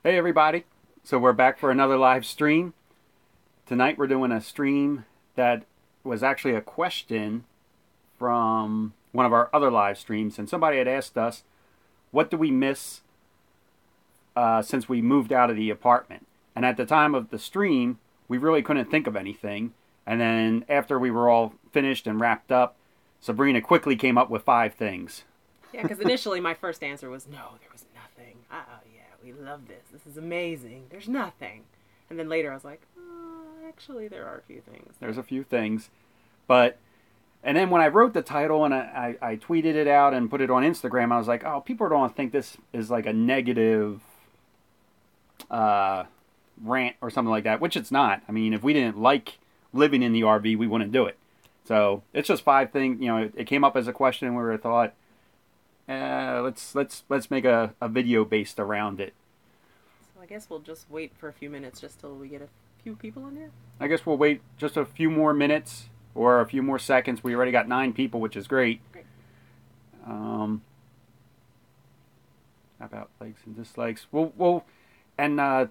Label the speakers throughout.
Speaker 1: Hey everybody, so we're back for another live stream. Tonight we're doing a stream that was actually a question from one of our other live streams, and somebody had asked us, what do we miss since we moved out of the apartment? And at the time of the stream, we really couldn't think of anything. And then after we were all finished and wrapped up, Sabrina quickly came up with 5 things.
Speaker 2: Yeah, because initially my first answer was no, there was nothing. Oh, yeah, we love this. This is amazing. There's nothing. And then later I was like, actually, there are a few things.
Speaker 1: There's a few things. And then when I wrote the title and I tweeted it out and put it on Instagram, I was like, oh, people don't think this is like a negative rant or something like that, which it's not. I mean, if we didn't like living in the RV, we wouldn't do it. So it's just 5 things. You know, it came up as a question, and we thought, let's make a video based around it.
Speaker 2: So I guess we'll just wait for a few minutes just till we get a few people in here.
Speaker 1: I guess we'll wait just a few more minutes or a few more seconds. We already got 9 people, which is great.
Speaker 2: Great.
Speaker 1: How about likes and dislikes? And to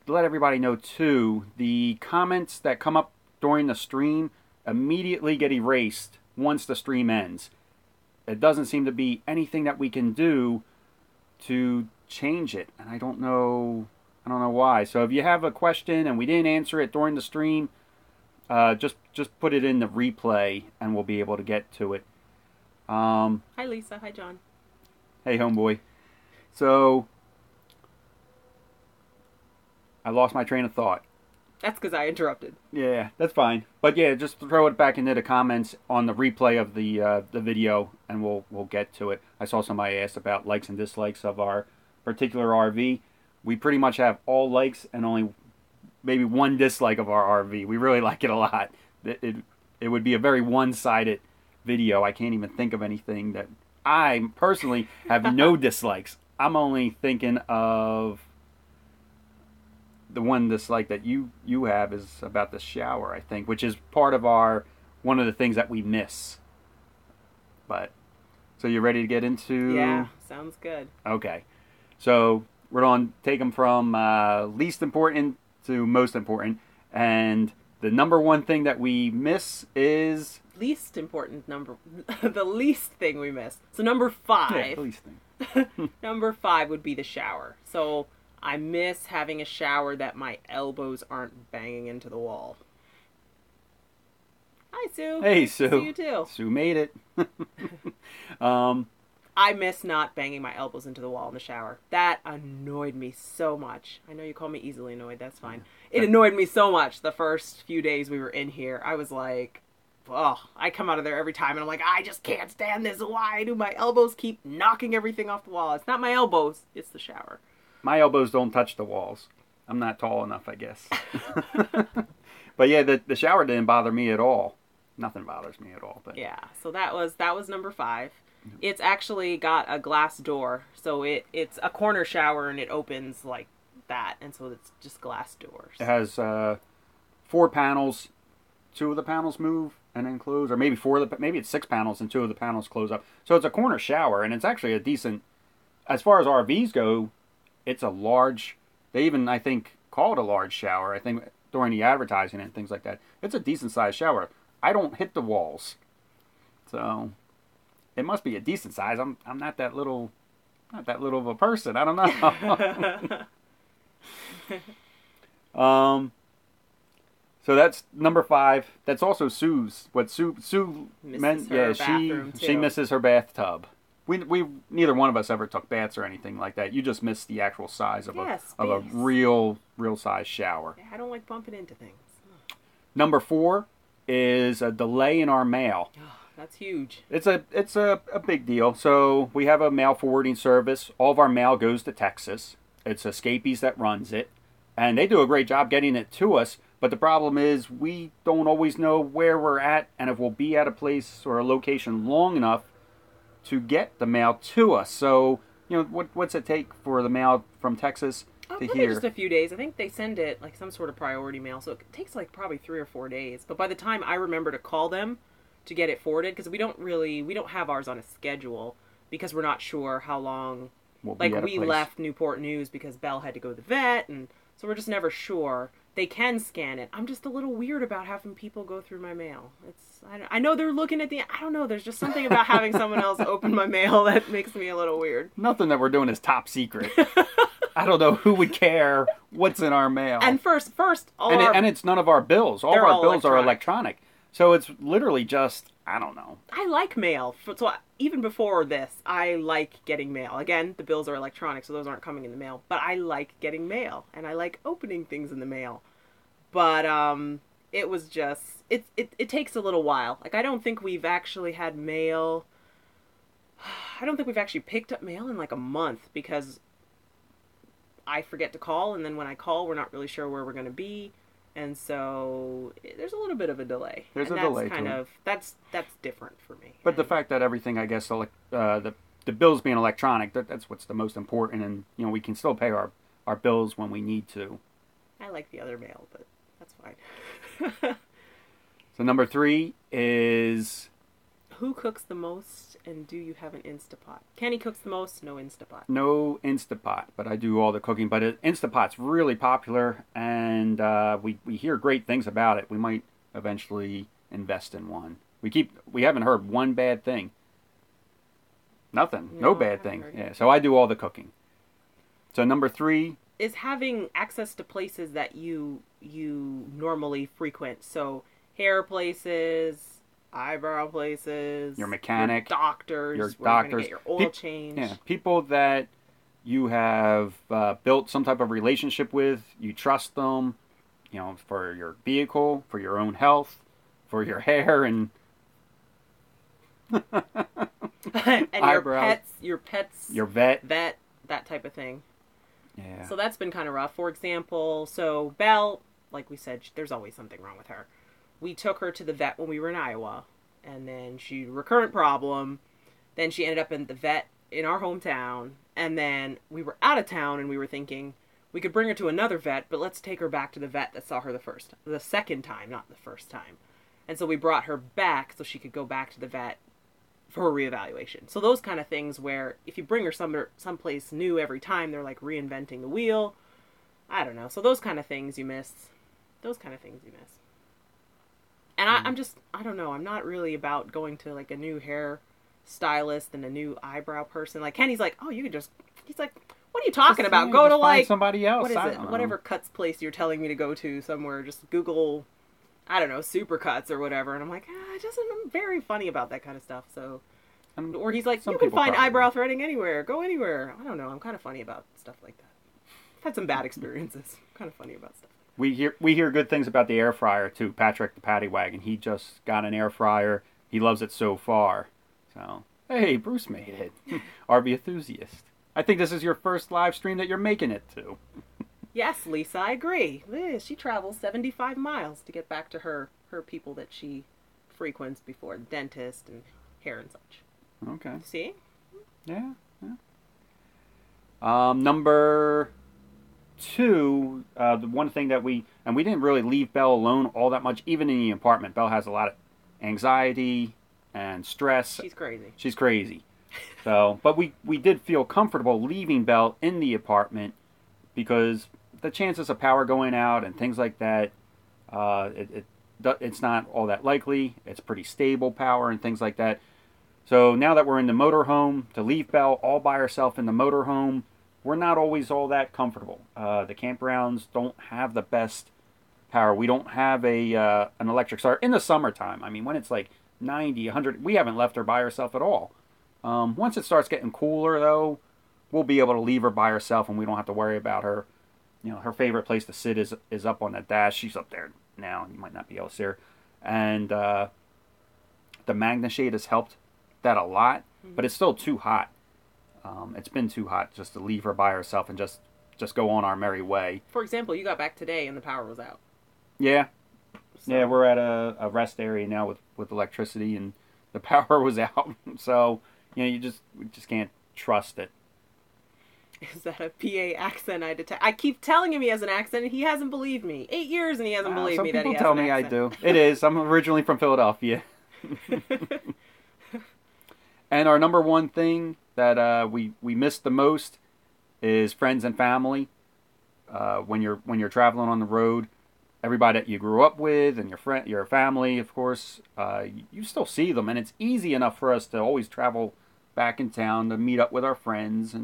Speaker 1: let everybody know too, the comments that come up during the stream immediately get erased once the stream ends. It doesn't seem to be anything that we can do to change it, and I don't know why. So if you have a question and we didn't answer it during the stream, just put it in the replay and we'll be able to get to it.
Speaker 2: Hi Lisa, hi John.
Speaker 1: Hey homeboy. So I lost my train of thought.
Speaker 2: That's because I interrupted.
Speaker 1: Yeah, that's fine. But yeah, just throw it back into the comments on the replay of the video, and we'll get to it. I saw somebody asked about likes and dislikes of our particular RV. We pretty much have all likes and only maybe 1 dislike of our RV. We really like it a lot. It would be a very one-sided video. I can't even think of anything that I personally have no dislikes. I'm only thinking of the one dislike that you have is about the shower, I think, which is part of one of the things that we miss. But so you ready to get into?
Speaker 2: Yeah, sounds good.
Speaker 1: Okay, so we're going to take them from least important to most important, and the number 1 thing that we miss is
Speaker 2: Least important number, the least thing we miss. So number 5.
Speaker 1: yeah, the least thing.
Speaker 2: Number 5 would be the shower. So I miss having a shower that my elbows aren't banging into the wall. Hi, Sue.
Speaker 1: Hey,
Speaker 2: Nice to
Speaker 1: Sue.
Speaker 2: see you too.
Speaker 1: Sue made it.
Speaker 2: I miss not banging my elbows into the wall in the shower. That annoyed me so much. I know you call me easily annoyed. That's fine. It annoyed me so much the first few days we were in here. I was like, oh, I come out of there every time and I'm like, I just can't stand this. Why do my elbows keep knocking everything off the wall? It's not my elbows. It's the shower.
Speaker 1: My elbows don't touch the walls. I'm not tall enough, I guess. But yeah, the shower didn't bother me at all. Nothing bothers me at all. But
Speaker 2: Yeah, so that was number 5. It's actually got a glass door, so it's a corner shower and it opens like that, and so it's just glass doors.
Speaker 1: it has 4 panels. 2 of the panels move and then close, or maybe maybe it's 6 panels and 2 of the panels close up. So it's a corner shower, and it's actually a decent. As far as RVs go, it's a large. They even, I think, call it a large shower. I think during the advertising and things like that, it's a decent sized shower. I don't hit the walls, so it must be a decent size. I'm not that little of a person. I don't know. So that's number 5. That's also Sue's. What Sue meant? Yeah, she misses her bathtub. We neither one of us ever took baths or anything like that. You just missed the actual size of a real size shower.
Speaker 2: Yeah, I don't like bumping into things.
Speaker 1: Number 4 is a delay in our mail.
Speaker 2: Oh, that's huge.
Speaker 1: It's a big deal. So we have a mail forwarding service. All of our mail goes to Texas. It's Escapees that runs it, and they do a great job getting it to us. But the problem is we don't always know where we're at and if we'll be at a place or a location long enough to get the mail to us. So, you know, what's it take for the mail from Texas to here?
Speaker 2: Just a few days. I think they send it like some sort of priority mail, so it takes like probably 3 or 4 days. But by the time I remember to call them to get it forwarded, because we don't have ours on a schedule because we're not sure how long
Speaker 1: we'll be
Speaker 2: Like,
Speaker 1: at a
Speaker 2: we
Speaker 1: place.
Speaker 2: left Newport News because Belle had to go to the vet, and so we're just never sure. They can scan it. I'm just a little weird about having people go through my mail. I know they're looking at I don't know, there's just something about having someone else open my mail that makes me a little weird.
Speaker 1: Nothing that we're doing is top secret. I don't know who would care what's in our mail.
Speaker 2: And first,
Speaker 1: and it's none of our bills. All of our bills are electronic. So it's literally just, I don't know.
Speaker 2: I like mail. So even before this, I like getting mail. Again, the bills are electronic, so those aren't coming in the mail. But I like getting mail, and I like opening things in the mail. But it was just, it takes a little while. Like, I don't think we've actually had mail. I don't think we've actually picked up mail in like a month, because I forget to call, and then when I call, we're not really sure where we're going to be. And so there's a little bit of a delay.
Speaker 1: There's
Speaker 2: and
Speaker 1: a delay
Speaker 2: kind
Speaker 1: to
Speaker 2: of that's different for me.
Speaker 1: But the fact that everything, I guess, the bills being electronic, that's what's the most important. And we can still pay our bills when we need to.
Speaker 2: I like the other mail, but that's fine.
Speaker 1: So number 3 is,
Speaker 2: who cooks the most, and do you have an Instapot? Kenny cooks the most, no Instapot.
Speaker 1: No Instapot, but I do all the cooking. But Instapot's really popular, and we hear great things about it. We might eventually invest in one. We haven't heard one bad thing. Nothing. No bad thing. Yeah. So I do all the cooking. So number 3
Speaker 2: is having access to places that you normally frequent. So hair places, eyebrow places,
Speaker 1: your mechanic,
Speaker 2: your doctors, get your oil changed.
Speaker 1: Yeah, people that you have built some type of relationship with. You trust them, for your vehicle, for your own health, for your hair, and
Speaker 2: and
Speaker 1: eyebrows.
Speaker 2: your pets,
Speaker 1: your vet,
Speaker 2: that type of thing.
Speaker 1: Yeah.
Speaker 2: So that's been kind of rough. For example, so Belle, like we said, there's always something wrong with her. We took her to the vet when we were in Iowa, and then she had a recurrent problem. Then she ended up in the vet in our hometown, and then we were out of town, and we were thinking we could bring her to another vet, but let's take her back to the vet that saw her the second time, not the first time. And so we brought her back so she could go back to the vet for a reevaluation. So those kind of things where if you bring her someplace new every time, they're like reinventing the wheel. I don't know. So those kind of things you miss. And I don't know. I'm not really about going to like a new hair stylist and a new eyebrow person. Like Kenny's like, oh, you could just. He's like, what are you talking about? Go to like
Speaker 1: somebody else.
Speaker 2: What is it? Whatever cuts place you're telling me to go to somewhere. Just Google, I don't know, Supercuts or whatever. And I'm like, I'm very funny about that kind of stuff. So, or he's like, you can find eyebrow threading anywhere. Go anywhere. I don't know. I'm kind of funny about stuff like that. I've had some bad experiences. I'm kind of funny about stuff.
Speaker 1: We hear good things about the air fryer too. Patrick the Patty Wagon, he just got an air fryer. He loves it so far. So hey, Bruce made it. RV enthusiast. I think this is your first live stream that you're making it to.
Speaker 2: Yes, Lisa, I agree. She travels 75 miles to get back to her people that she frequents before, the dentist and hair and such.
Speaker 1: Okay.
Speaker 2: See?
Speaker 1: Yeah. Number 2, the one thing that we didn't really leave Belle alone all that much, even in the apartment. Belle has a lot of anxiety and stress. She's crazy. So, but we did feel comfortable leaving Belle in the apartment because the chances of power going out and things like that, it's not all that likely. It's pretty stable power and things like that. So now that we're in the motorhome, to leave Belle all by herself in the motorhome, we're not always all that comfortable. The campgrounds don't have the best power. We don't have an electric starter in the summertime. I mean, when it's like 90, 100, we haven't left her by herself at all. Once it starts getting cooler, though, we'll be able to leave her by herself, and we don't have to worry about her. Her favorite place to sit is up on the dash. She's up there now. You might not be able to see her. And the MagnaShade has helped that a lot, but it's still too hot. It's been too hot just to leave her by herself and just go on our merry way.
Speaker 2: For example, you got back today and the power was out.
Speaker 1: Yeah. So. Yeah, we're at a rest area now with electricity, and the power was out. So, we just can't trust it.
Speaker 2: Is that a PA accent I detect? I keep telling him he has an accent, and he hasn't believed me. 8 years, and he hasn't believed me that he has an accent.
Speaker 1: Some people tell me I do. It is. I'm originally from Philadelphia. And our number one thing that we miss the most is friends and family. When you're traveling on the road, everybody that you grew up with and your family, of course, you still see them, and it's easy enough for us to always travel back in town to meet up with our friends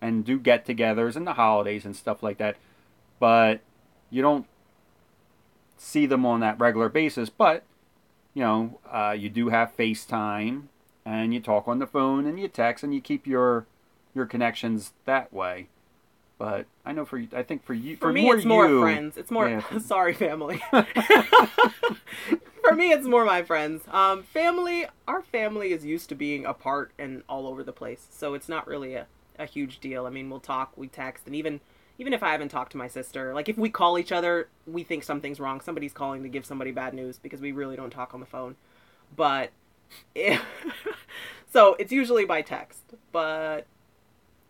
Speaker 1: and do get-togethers and the holidays and stuff like that. But you don't see them on that regular basis. But you do have FaceTime, and you talk on the phone, and you text, and you keep your connections that way. But I know I think for you,
Speaker 2: for me, it's more friends. It's more, yeah. Sorry, family. For me, it's more my friends. Family, our family is used to being apart and all over the place, so it's not really a huge deal. I mean, we'll talk, we text, and even if I haven't talked to my sister, like if we call each other, we think something's wrong. Somebody's calling to give somebody bad news because we really don't talk on the phone. But so it's usually by text. But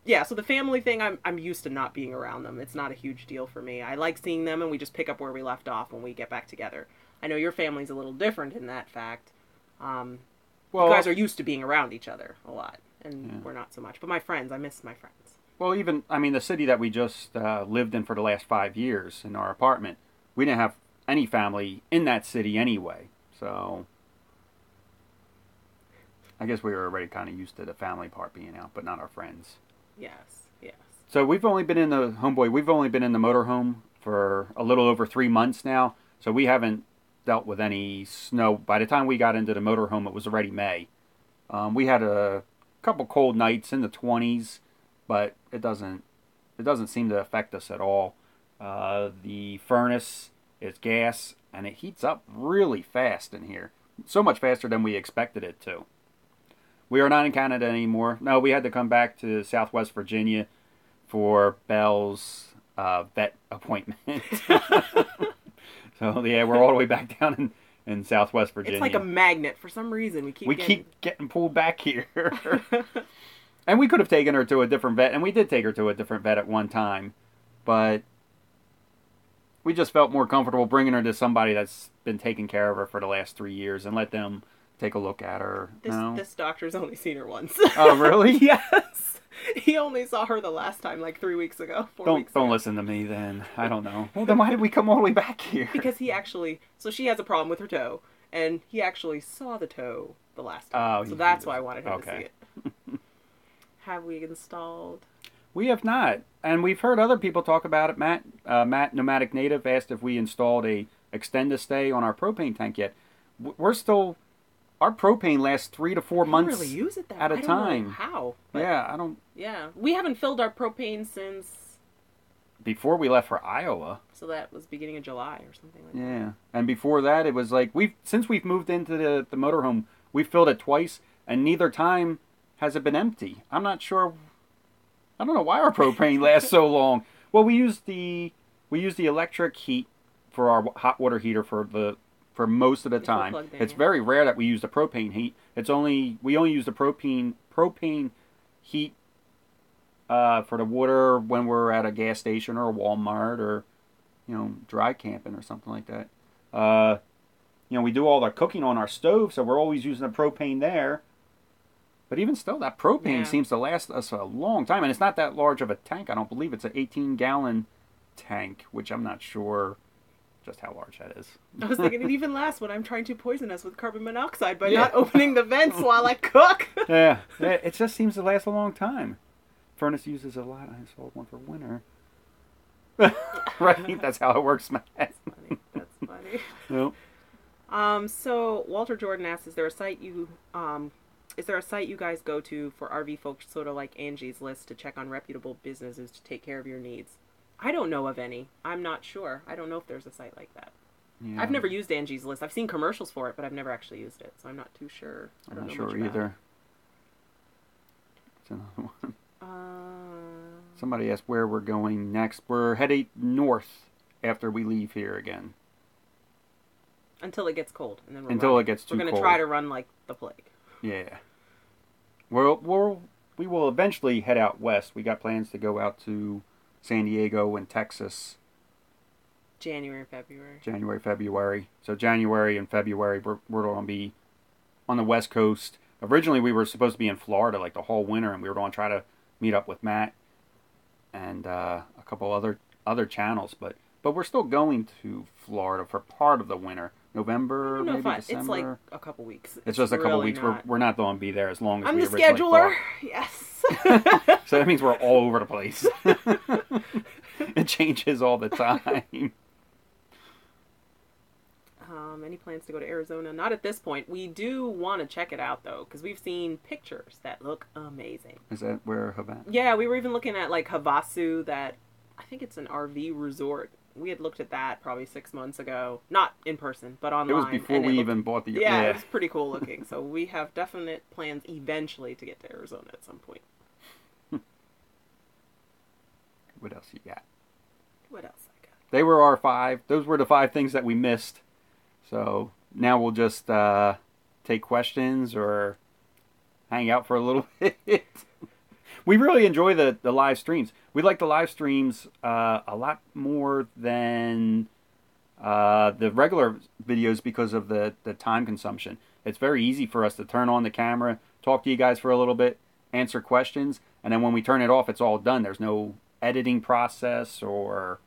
Speaker 2: yeah, so the family thing, I'm used to not being around them. It's not a huge deal for me. I like seeing them, and we just pick up where we left off when we get back together. I know your family's a little different in that fact. Well, you guys are used to being around each other a lot, and we're not so much. But my friends, I miss my friends.
Speaker 1: Well, even, I mean, the city that we just lived in for the last 5 years in our apartment, we didn't have any family in that city anyway. So I guess we were already kind of used to the family part being out, but not our friends.
Speaker 2: Yes, yes.
Speaker 1: So we've only been in the motorhome for a little over 3 months now. So we haven't dealt with any snow. By the time we got into the motorhome, it was already May. We had a couple cold nights in the 20s, but it doesn't seem to affect us at all. The furnace is gas, and it heats up really fast in here. So much faster than we expected it to. We are not in Canada anymore. No, we had to come back to Southwest Virginia for Belle's vet appointment. So, yeah, we're all the way back down in Southwest Virginia.
Speaker 2: It's like a magnet. For some reason, we keep
Speaker 1: getting pulled back here. And we could have taken her to a different vet, and we did take her to a different vet at one time. But we just felt more comfortable bringing her to somebody that's been taking care of her for the last 3 years and let them take a look at her.
Speaker 2: This doctor's only seen her once.
Speaker 1: Oh, really?
Speaker 2: Yes. He only saw her the last time, like 3 weeks ago, 4 weeks ago.
Speaker 1: Don't listen to me then. I don't know. Well, then why did we come all the way back here?
Speaker 2: Because so she has a problem with her toe, and he actually saw the toe the last time. So that's why I wanted him to see it. Have we installed?
Speaker 1: We have not. And we've heard other people talk about it. Matt, Nomadic Native, asked if we installed a extend-a-stay on our propane tank yet. We're still... Our propane lasts 3 to 4 months
Speaker 2: really use it
Speaker 1: at a time.
Speaker 2: I don't know how.
Speaker 1: Yeah, I don't...
Speaker 2: Yeah, we haven't filled our propane since...
Speaker 1: Before we left for Iowa.
Speaker 2: So that was beginning of July or something like that.
Speaker 1: Yeah, and before that it was like... Since we've moved into the motorhome, we've filled it twice, and neither time has it been empty. I'm not sure... I don't know why our propane lasts so long. Well, we use the electric heat for our hot water heater for most of the time. It's very rare that we use the propane heat. We only use the propane heat for the water when we're at a gas station or a Walmart or dry camping or something like that. We do all the cooking on our stove, so we're always using the propane there. But even still, that propane seems to last us a long time, and it's not that large of a tank. I don't believe it's an 18-gallon tank, which I'm not sure just how large that is.
Speaker 2: I was thinking it even lasts when I'm trying to poison us with carbon monoxide by not opening the vents while I cook.
Speaker 1: Yeah, it just seems to last a long time. Furnace uses a lot. I installed one for winter. Right, that's how it works, man.
Speaker 2: That's funny.
Speaker 1: Yep.
Speaker 2: So Walter Jordan asks, is there a site you guys go to for RV folks sort of like Angie's List to check on reputable businesses to take care of your needs? I don't know of any. I'm not sure. I don't know if there's a site like that. Yeah. I've never used Angie's List. I've seen commercials for it, but I've never actually used it, so I'm not too sure.
Speaker 1: I'm not sure either. It's another one. Somebody asked where we're going next. We're heading north after we leave here again.
Speaker 2: Until it gets cold, and then
Speaker 1: it gets too cold.
Speaker 2: We're going to try to run like the plague.
Speaker 1: Yeah. We will eventually head out west. We got plans to go out to San Diego and Texas.
Speaker 2: January, February.
Speaker 1: So January and February, we're going to be on the West Coast. Originally, we were supposed to be in Florida like the whole winter, and we were going to try to meet up with Matt and a couple other channels, but we're still going to Florida for part of the winter. November, maybe December.
Speaker 2: It's like a couple weeks.
Speaker 1: It's just a couple
Speaker 2: really
Speaker 1: weeks.
Speaker 2: Not.
Speaker 1: We're not going to be there as long as
Speaker 2: I'm
Speaker 1: we
Speaker 2: the
Speaker 1: originally
Speaker 2: scheduler.
Speaker 1: thought.
Speaker 2: Yes.
Speaker 1: So that means we're all over the place. It changes all the time.
Speaker 2: Any plans to go to Arizona? Not at this point. We do want to check it out though, because we've seen pictures that look amazing.
Speaker 1: Is that where Havana?
Speaker 2: Yeah, we were even looking at like Havasu. That I think it's an RV resort. We had looked at that probably 6 months ago. Not in person, but online.
Speaker 1: It was before we even bought the...
Speaker 2: Yeah, it was pretty cool looking. So we have definite plans eventually to get to Arizona at some point.
Speaker 1: What else you got?
Speaker 2: What else I got?
Speaker 1: They were our 5. Those were the 5 things that we missed. So now we'll just take questions or hang out for a little bit. We really enjoy the live streams. We like the live streams a lot more than the regular videos because of the time consumption. It's very easy for us to turn on the camera, talk to you guys for a little bit, answer questions, and then when we turn it off, it's all done. There's no editing process or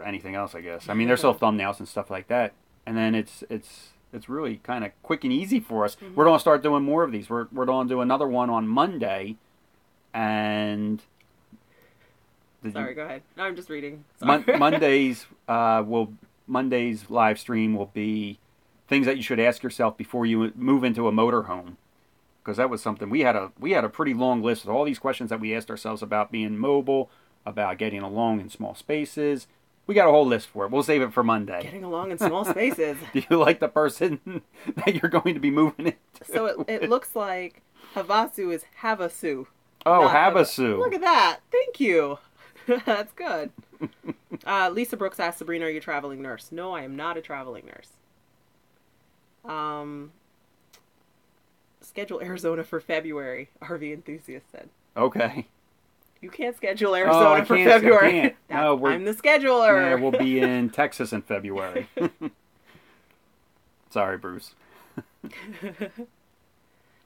Speaker 1: anything else, I guess. I mean, there's still thumbnails and stuff like that, and then it's really kind of quick and easy for us. Mm-hmm. We're going to start doing more of these. We're going to do another one on Monday, and
Speaker 2: sorry, go ahead. No, I'm just reading.
Speaker 1: Monday's live stream will be things that you should ask yourself before you move into a motorhome, because that was something we had a pretty long list of all these questions that we asked ourselves about being mobile, about getting along in small spaces. We got a whole list for it. We'll save it for Monday.
Speaker 2: Getting along in small spaces.
Speaker 1: Do you like the person that you're going to be moving into?
Speaker 2: So it looks like Havasu is Havasu.
Speaker 1: Oh, Havasu.
Speaker 2: Look at that. Thank you. That's good. Lisa Brooks asked Sabrina, are you a traveling nurse? No, I am not a traveling nurse. Schedule Arizona for February, RV enthusiast said.
Speaker 1: Okay.
Speaker 2: You can't schedule Arizona for February.
Speaker 1: I can't. No,
Speaker 2: I'm the scheduler.
Speaker 1: Yeah, we'll be in Texas in February. Sorry, Bruce.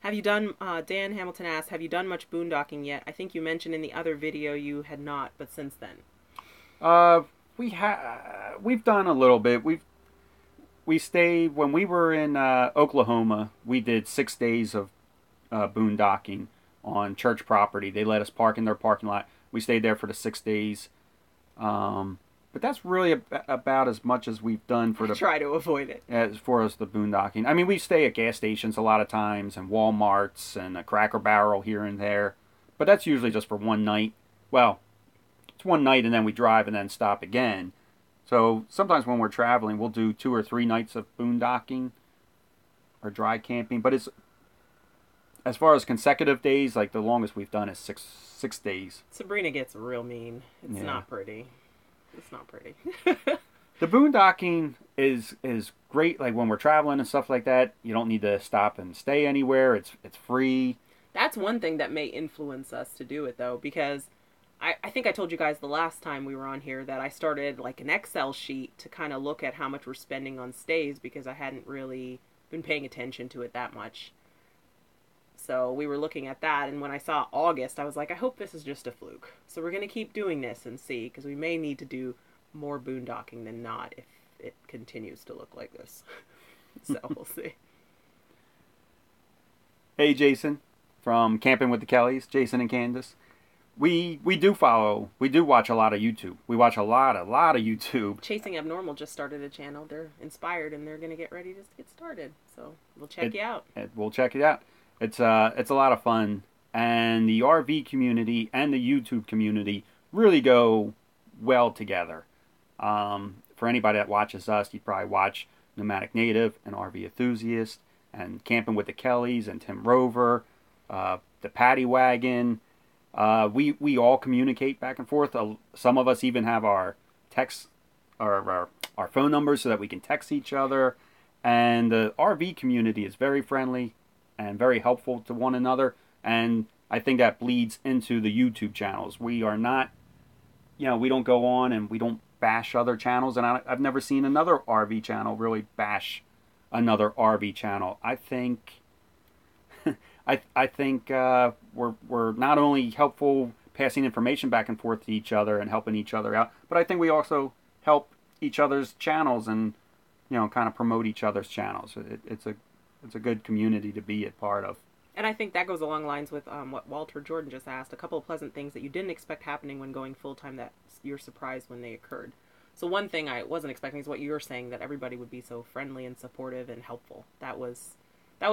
Speaker 2: Have you done, Dan Hamilton asked, have you done much boondocking yet? I think you mentioned in the other video you had not, but since then.
Speaker 1: We've done a little bit. We stayed, when we were in Oklahoma, we did 6 days of boondocking on church property. They let us park in their parking lot. We stayed there for the 6 days. But that's really about as much as we've done for
Speaker 2: try to avoid it.
Speaker 1: As far as the boondocking. I mean, we stay at gas stations a lot of times, and Walmarts, and a Cracker Barrel here and there. But that's usually just for one night. Well, it's one night and then we drive and then stop again. So sometimes when we're traveling, we'll do 2 or 3 nights of boondocking or dry camping. But it's, as far as consecutive days, like the longest we've done is six days.
Speaker 2: Sabrina gets real mean. It's not pretty. It's not pretty.
Speaker 1: The boondocking is great. Like when we're traveling and stuff like that, you don't need to stop and stay anywhere. It's free.
Speaker 2: That's one thing that may influence us to do it, though, because I think I told you guys the last time we were on here that I started like an Excel sheet to kind of look at how much we're spending on stays, because I hadn't really been paying attention to it that much. So we were looking at that, and when I saw August, I was like, I hope this is just a fluke. So we're going to keep doing this and see, because we may need to do more boondocking than not if it continues to look like this. So we'll see.
Speaker 1: Hey, Jason, from Camping with the Kellys, Jason and Candace. We do watch a lot of YouTube. We watch a lot of YouTube.
Speaker 2: Chasing Abnormal just started a channel. They're inspired, and they're going to get ready to get started. So we'll check you out.
Speaker 1: We'll check it out. It's a lot of fun, and the RV community and the YouTube community really go well together. For anybody that watches us, you probably watch Nomadic Native and RV Enthusiast and Camping with the Kellys and Tim Rover, the Paddy Wagon. We all communicate back and forth. Some of us even have our text or our phone numbers so that we can text each other. And the RV community is very friendly and very helpful to one another, and I think that bleeds into the YouTube channels. We are not, we don't go on and we don't bash other channels, and I've never seen another RV channel really bash another RV channel. I think I think we're not only helpful passing information back and forth to each other and helping each other out, but I think we also help each other's channels and kind of promote each other's channels. It's a good community to be a part of.
Speaker 2: And I think that goes along lines with what Walter Jordan just asked. A couple of pleasant things that you didn't expect happening when going full time that you're surprised when they occurred. So one thing I wasn't expecting is what you were saying, that everybody would be so friendly and supportive and helpful. That was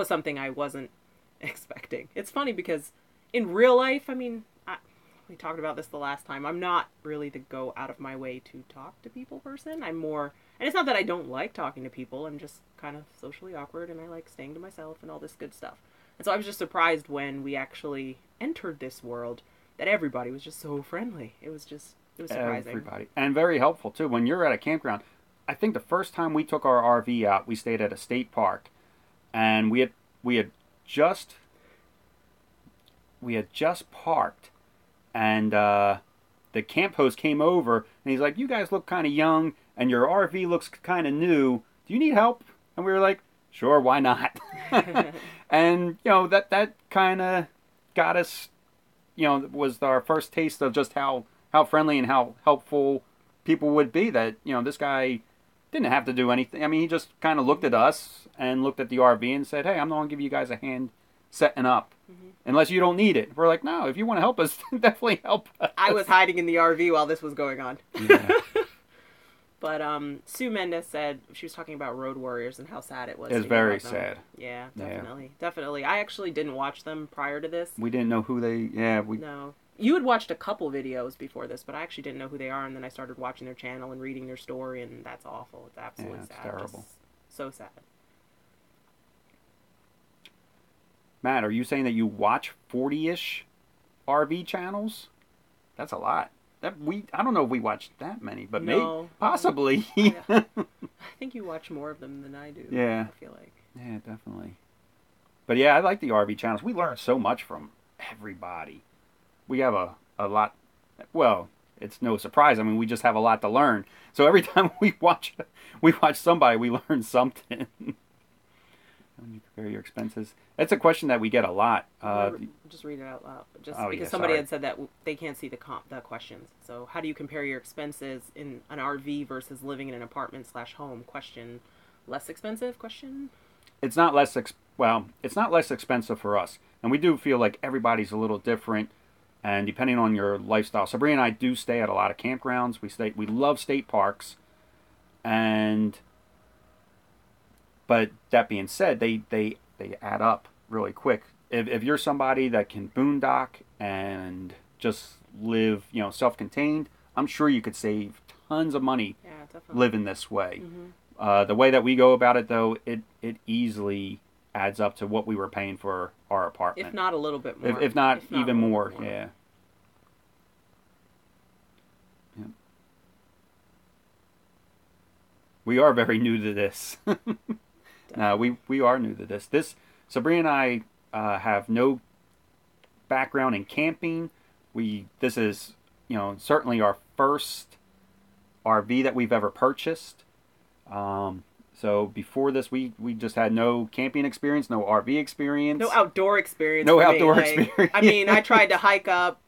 Speaker 2: something I wasn't expecting. It's funny because in real life, I mean, we talked about this the last time. I'm not really the go out of my way to talk to people person. I'm more, and it's not that I don't like talking to people. I'm just kind of socially awkward and I like staying to myself and all this good stuff. And so I was just surprised when we actually entered this world that everybody was just so friendly. It was surprising.
Speaker 1: Everybody. And very helpful, too. When you're at a campground, I think the first time we took our RV out, we stayed at a state park. And we had just parked. And the camp host came over, and he's like, "You guys look kind of young, and your RV looks kind of new. Do you need help?" And we were like, "Sure, why not?" And, that kind of got us, was our first taste of just how friendly and how helpful people would be. That, this guy didn't have to do anything. I mean, he just kind of looked at us and looked at the RV and said, "Hey, I'm going to give you guys a hand setting up. Unless you don't need it." We're like, "No, if you want to help us, definitely help us."
Speaker 2: I was hiding in the RV while this was going on.
Speaker 1: Yeah.
Speaker 2: But Sue Mendes said, she was talking about Road Warriors and how sad it was.
Speaker 1: It's very sad.
Speaker 2: Yeah, definitely. Yeah. Definitely. I actually didn't watch them prior to this.
Speaker 1: We didn't know who they...
Speaker 2: No. You had watched a couple videos before this, but I actually didn't know who they are, and then I started watching their channel and reading their story, and that's awful. It's absolutely sad.
Speaker 1: It's terrible.
Speaker 2: Just so sad.
Speaker 1: Matt, are you saying that you watch 40-ish RV channels? That's a lot. I don't know if we watched that many, but maybe, possibly.
Speaker 2: I think you watch more of them than I do.
Speaker 1: Yeah.
Speaker 2: I feel like.
Speaker 1: Yeah, definitely. But yeah, I like the RV channels. We learn so much from everybody. We have a lot. Well, it's no surprise. I mean, we just have a lot to learn. So every time we watch somebody, we learn something. When you compare your expenses, that's a question that we get a lot.
Speaker 2: Just read it out loud. Just
Speaker 1: because
Speaker 2: yeah, somebody had said that they can't see the questions. So how do you compare your expenses in an RV versus living in an apartment / home? Question. Less expensive? Question.
Speaker 1: It's not less. It's not less expensive for us, and we do feel like everybody's a little different, and depending on your lifestyle. Sabrina and I do stay at a lot of campgrounds. We love state parks, but that being said, they add up really quick. If you're somebody that can boondock and just live, self-contained, I'm sure you could save tons of money living this way. Mm-hmm. The way that we go about it, though, it easily adds up to what we were paying for our apartment.
Speaker 2: If not a little bit more.
Speaker 1: If not even more, yeah. We are very new to this. No, we are new to this. Sabrina and I have no background in camping. This is, certainly our first RV that we've ever purchased. So before this, we just had no camping experience, no RV experience.
Speaker 2: No outdoor experience.
Speaker 1: No outdoor experience.
Speaker 2: I mean, I tried to hike up,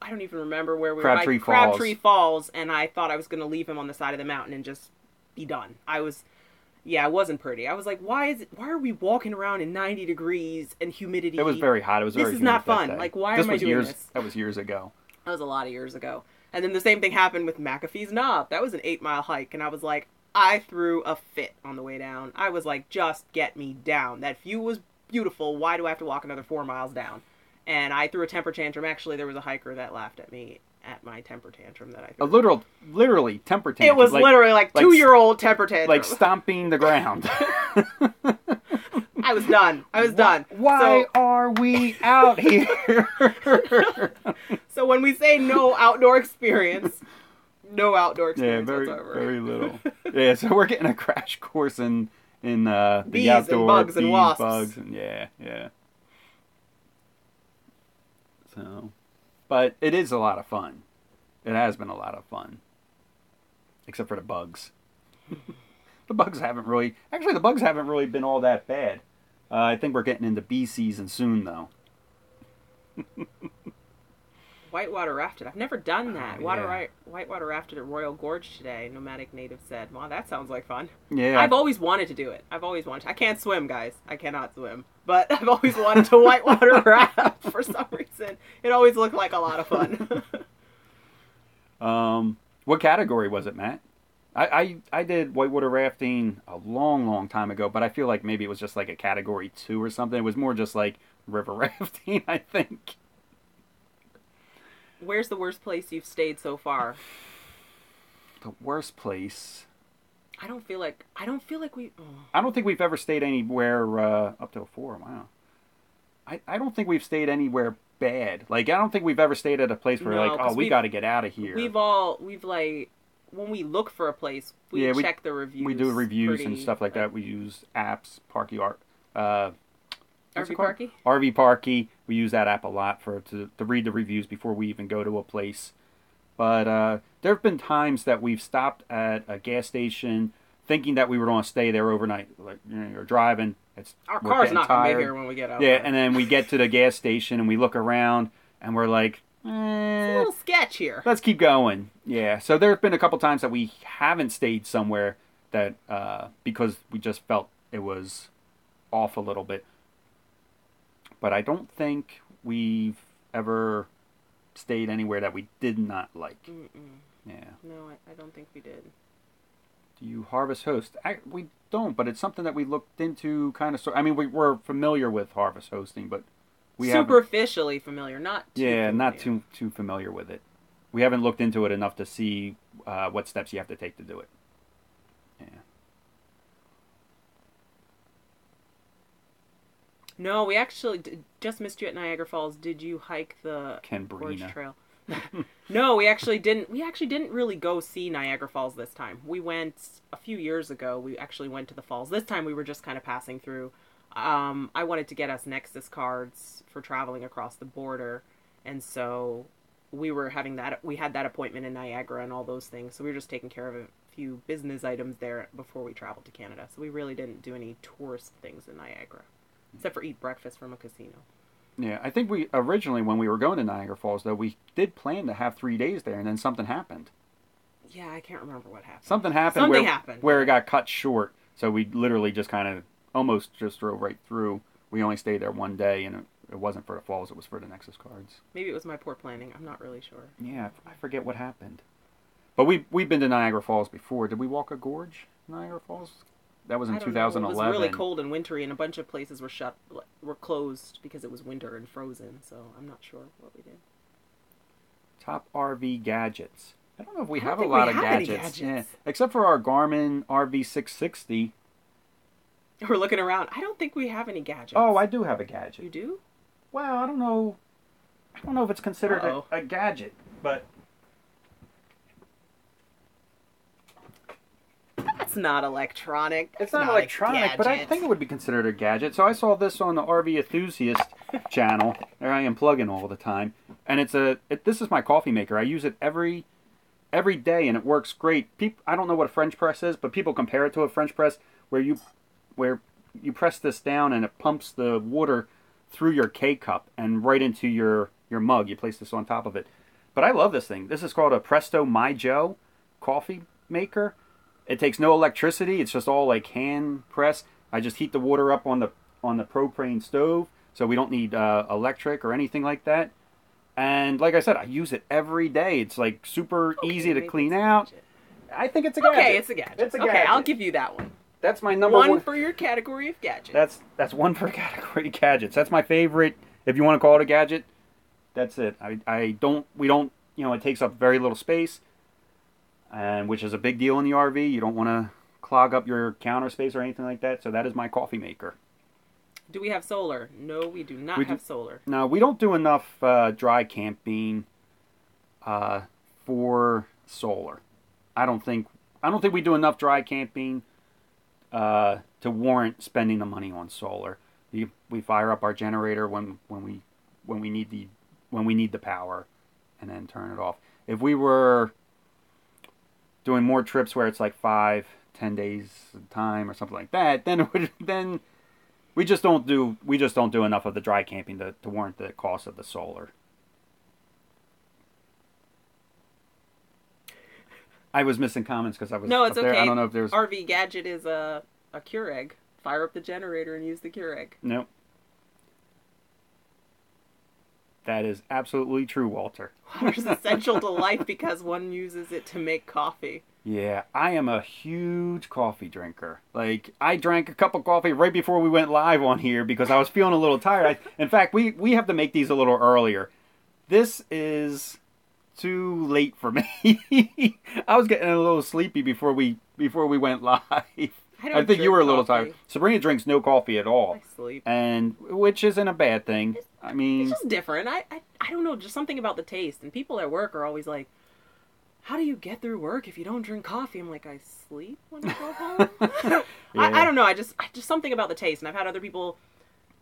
Speaker 2: I don't even remember where we were. Crabtree Falls, and I thought I was going to leave him on the side of the mountain and just be done. It wasn't pretty. I was like, why are we walking around in 90 degrees and humidity?
Speaker 1: It was very hot. It was very humid. This is not
Speaker 2: fun. Like, why am I doing this?
Speaker 1: That was years ago.
Speaker 2: That was a lot of years ago. And then the same thing happened with McAfee's Knob. That was an 8-mile hike, and I was like, I threw a fit on the way down. I was like, just get me down. That view was beautiful. Why do I have to walk another 4 miles down? And I threw a temper tantrum. Actually, there was a hiker that laughed at me at my temper tantrum that I threw.
Speaker 1: Literally temper tantrum.
Speaker 2: It was literally like 2-year-old temper tantrum.
Speaker 1: Like stomping the ground.
Speaker 2: I was done.
Speaker 1: Why are we out here?
Speaker 2: So when we say no outdoor experience
Speaker 1: yeah,
Speaker 2: whatsoever.
Speaker 1: Very little. Yeah, so we're getting a crash course in the
Speaker 2: bees
Speaker 1: outdoor
Speaker 2: and bugs
Speaker 1: bees,
Speaker 2: and wasps.
Speaker 1: Bugs and yeah. So, but it is a lot of fun. It has been a lot of fun, except for the bugs. The bugs haven't really. Actually, the bugs haven't really been all that bad. I think we're getting into bee season soon, though.
Speaker 2: Whitewater rafted. I've never done that.
Speaker 1: Oh, yeah.
Speaker 2: Whitewater rafted at Royal Gorge today. Nomadic Native said, "Wow, that sounds like fun."
Speaker 1: Yeah.
Speaker 2: I've always wanted to do it. I've always wanted to. I can't swim, guys. I cannot swim. But I've always wanted to whitewater raft for some reason. It always looked like a lot of fun.
Speaker 1: What category was it, Matt? I did whitewater rafting a long time ago, but I feel like maybe it was just like a category 2 or something. It was more just like river rafting, I think.
Speaker 2: Where's the worst place you've stayed so far?
Speaker 1: The worst place.
Speaker 2: I don't feel like we. Oh.
Speaker 1: I don't think we've ever stayed anywhere up to a 4. Wow. I don't think we've stayed anywhere bad. Like, I don't think we've ever stayed at a place where
Speaker 2: No,
Speaker 1: like,
Speaker 2: 'cause
Speaker 1: oh, we got to get out of here.
Speaker 2: We've like, when we look for a place, we check the reviews.
Speaker 1: We do reviews and
Speaker 2: pretty,
Speaker 1: stuff like that. We use apps, RV
Speaker 2: Parky.
Speaker 1: RV Parky. We use that app a lot to read the reviews before we even go to a place. But there have been times that we've stopped at a gas station thinking that we were going to stay there overnight. Like, you know, you're driving.
Speaker 2: Our car's not going to be here when we get out.
Speaker 1: Yeah, and then we get to the gas station and we look around and we're like,
Speaker 2: it's a little sketch here.
Speaker 1: Let's keep going. Yeah, so there have been a couple times that we haven't stayed somewhere that because we just felt it was off a little bit. But I don't think we've ever stayed anywhere that we did not like.
Speaker 2: Mm-mm.
Speaker 1: Yeah.
Speaker 2: No, I don't think we did.
Speaker 1: Do you harvest host? We don't, but it's something that we looked into kind of. I mean, we're familiar with harvest hosting, but we
Speaker 2: superficially familiar, not too familiar.
Speaker 1: Not too familiar with it. We haven't looked into it enough to see what steps you have to take to do it. Yeah.
Speaker 2: No, we actually just missed you at Niagara Falls. Did you hike the Gorge
Speaker 1: Cambrina
Speaker 2: Trail? No, we actually didn't. We actually didn't really go see Niagara Falls this time. We went a few years ago. We actually went to the falls. This time we were just kind of passing through. I wanted to get us Nexus cards for traveling across the border, and so we were having that. We had that appointment in Niagara and all those things. So we were just taking care of a few business items there before we traveled to Canada. So we really didn't do any tourist things in Niagara, except for eat breakfast from a casino.
Speaker 1: Yeah, I think we originally, when we were going to Niagara Falls, though, we did plan to have 3 days there, and then something happened.
Speaker 2: Yeah, I can't remember what happened.
Speaker 1: Something happened where it got cut short, so we literally just kind of almost just drove right through. We only stayed there 1 day, and it wasn't for the falls, it was for the Nexus cards.
Speaker 2: Maybe it was my poor planning. I'm not really sure.
Speaker 1: Yeah, I forget what happened. But we've been to Niagara Falls before. Did we walk a gorge, Niagara Falls? That was in 2011.
Speaker 2: It was really cold and wintry, and a bunch of places were closed because it was winter and frozen. So I'm not sure what we did.
Speaker 1: Top RV gadgets. I don't know if we have a lot of gadgets.
Speaker 2: Yeah,
Speaker 1: except for our Garmin RV660.
Speaker 2: We're looking around. I don't think we have any gadgets.
Speaker 1: Oh, I do have a gadget.
Speaker 2: You do?
Speaker 1: Well, I don't know if it's considered a gadget, but
Speaker 2: It's not electronic.
Speaker 1: It's not electronic, but I think it would be considered a gadget. So I saw this on the RV Enthusiast channel. There I am plugging all the time, and this is my coffee maker. I use it every day, and it works great. I don't know what a French press is, but people compare it to a French press where you press this down and it pumps the water through your K-cup and right into your mug. You place this on top of it. But I love this thing. This is called a Presto MyJoe coffee maker. It takes no electricity. It's just all like hand press. I just heat the water up on the propane stove, so we don't need electric or anything like that. And like I said, I use it every day. It's like super easy to clean out. I think it's a gadget.
Speaker 2: Okay, it's a gadget.
Speaker 1: It's a gadget.
Speaker 2: Okay, I'll give you that one.
Speaker 1: That's my number one.
Speaker 2: One for your category of gadgets.
Speaker 1: That's one for category gadgets. That's my favorite. If you want to call it a gadget, that's it. We don't. It takes up very little space, and which is a big deal in the RV. You don't want to clog up your counter space or anything like that. So that is my coffee maker.
Speaker 2: Do we have solar? No, we do not have solar.
Speaker 1: No, we don't do enough dry camping for solar. I don't think we do enough dry camping to warrant spending the money on solar. We fire up our generator when we need the power, and then turn it off. If we were doing more trips where it's like 5-10 10 days time or something like that, then we just don't do enough of the dry camping to warrant the cost of the solar. I was missing comments because I was
Speaker 2: No, it's
Speaker 1: up there.
Speaker 2: okay.
Speaker 1: I don't know if there's
Speaker 2: RV Gadget is a Keurig. Fire up the generator and use the Keurig.
Speaker 1: no. That is absolutely true, Walter.
Speaker 2: Water's essential to life because one uses it to make coffee.
Speaker 1: Yeah, I am a huge coffee drinker. Like, I drank a cup of coffee right before we went live on here because I was feeling a little tired. In fact, we have to make these a little earlier. This is too late for me. I was getting a little sleepy before we went live. I think you were a little tired. Sabrina drinks no coffee at all.
Speaker 2: I sleep.
Speaker 1: And which isn't a bad thing. I mean,
Speaker 2: it's just different. I don't know, just something about the taste. And people at work are always like, how do you get through work if you don't drink coffee? I'm like, I sleep when I go home.
Speaker 1: Yeah.
Speaker 2: I don't know. I just something about the taste. And I've had other people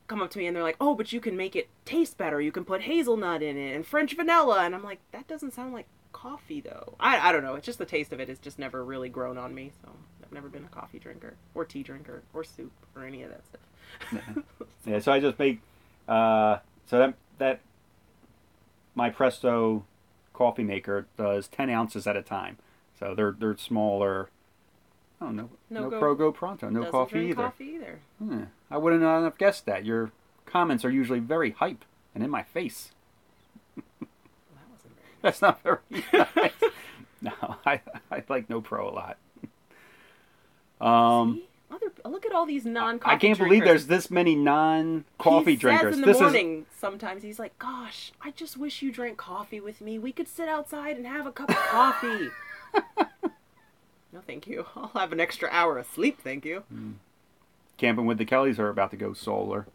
Speaker 2: come up to me and they're like, oh, but you can make it taste better. You can put hazelnut in it and French vanilla. And I'm like, that doesn't sound like coffee though. I don't know. It's just the taste of it has just never really grown on me. So I've never been a coffee drinker or tea drinker or soup or any of that stuff.
Speaker 1: Yeah, so I just make so that my Presto coffee maker does 10 ounces at a time. So they're smaller. Oh no, no Pro Pronto, no coffee either. I wouldn't have guessed that. Your comments are usually very hype and in my face.
Speaker 2: Well, that wasn't very nice.
Speaker 1: That's not very nice. No, I like No Pro a lot.
Speaker 2: See? Look at all these non-coffee
Speaker 1: I can't
Speaker 2: drinkers.
Speaker 1: believe there's this many non-coffee drinkers.
Speaker 2: He says in the morning, sometimes he's like, gosh, I just wish you drank coffee with me. We could sit outside and have a cup of coffee. No, thank you. I'll have an extra hour of sleep, thank you.
Speaker 1: Camping with the Kellys are about to go solar.